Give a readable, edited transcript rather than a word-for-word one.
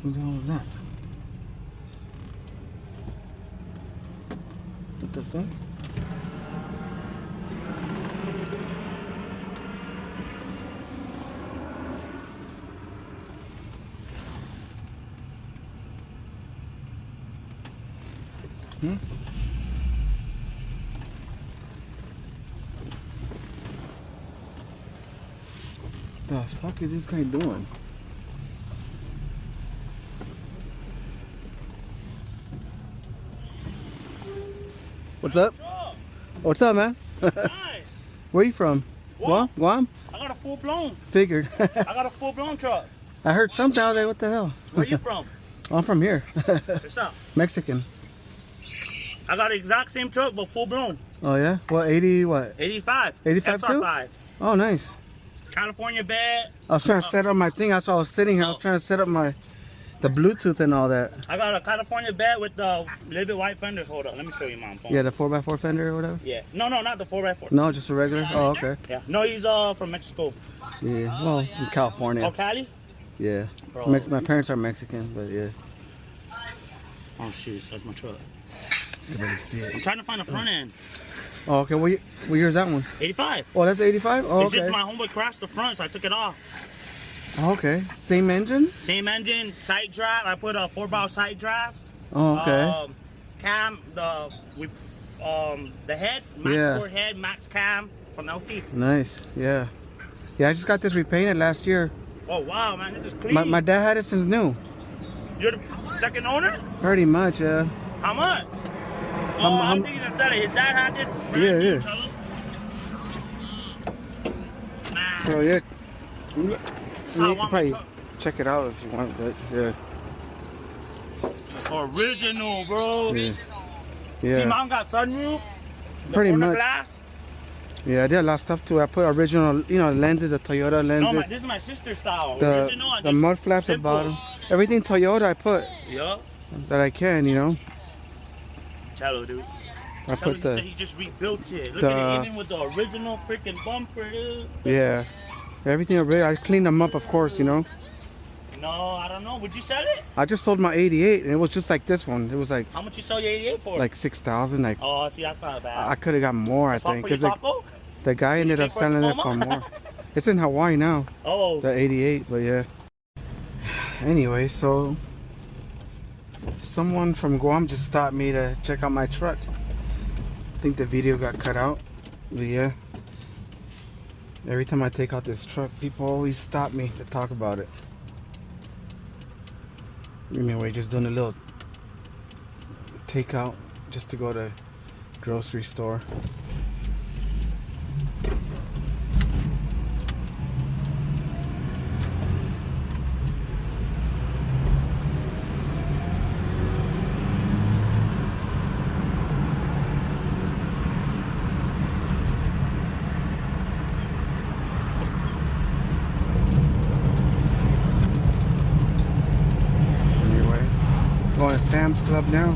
What the hell was that? What the fuck? Hmm? The fuck is this guy doing? What's up? What's up, man? Nice. Where you from? Guam. Guam? I got a full blown. Figured. I got a full blown truck. I heard something out there. What the hell? Where you from? I'm from here. What's up? Mexican. I got the exact same truck, but full blown. Oh yeah? What, 80 what? 85. 85 too? SR5. Oh nice. California bed. I was trying to set up my thing. That's why I was sitting here. I was trying to set up the Bluetooth and all that. I got a California bed with the little bit white fenders. Hold on, let me show you my phone. Yeah, the 4x4 fender or whatever? Yeah. No, not the 4x4. No, just a regular? Oh, okay. Yeah. No, he's from Mexico. Yeah, well, in California. Oh, Cali? Yeah. Bro. My parents are Mexican, but yeah. Oh shoot, that's my truck. You better see it. I'm trying to find the front end. Oh, okay. What year is that one? 85. Oh, that's 85? Oh, It's okay. just my homeboy crashed the front, so I took it off. Oh, okay. Same engine? Same engine, side drive. I put a 4-valve side drives. Oh, okay. Cam, the head, max board head, max cam from LC. Nice. Yeah. Yeah, I just got this repainted last year. Oh wow, man, this is clean. My dad had it since new. You're the second owner? Pretty much, yeah. How much? I'm thinking of selling. His dad had this. Yeah. Nah. So yeah. You So I can want probably my truck. check it out if you want, but yeah. Original, bro. Yeah. See, Yeah. mom got sunroof. Pretty much. Glass. Yeah, I did a lot of stuff too. I put original, lenses, the Toyota lenses. No, this is my sister's style. the Original and the just mud flaps at simple. bottom. Everything Toyota I put Yeah. that I can, Cello, dude. I Tell put me he said he just rebuilt it. Look the- at it, even with the original freaking bumper, dude. Yeah. Everything I cleaned them up, of course, No, I don't know. Would you sell it? I just sold my 88 and it was just like this one. It was like How much you sell your 88 for? 6,000. Like Oh, see, that's not bad. I could have got more, I think, because the guy ended up take for selling it for Tacoma? more. It's in Hawaii now, Oh. the 88, but yeah. Anyway, so someone from Guam just stopped me to check out my truck. I think the video got cut out, but yeah. Every time I take out this truck, people always stop me to talk about it. Anyway, just doing a little takeout just to go to grocery store. Going to Sam's Club now.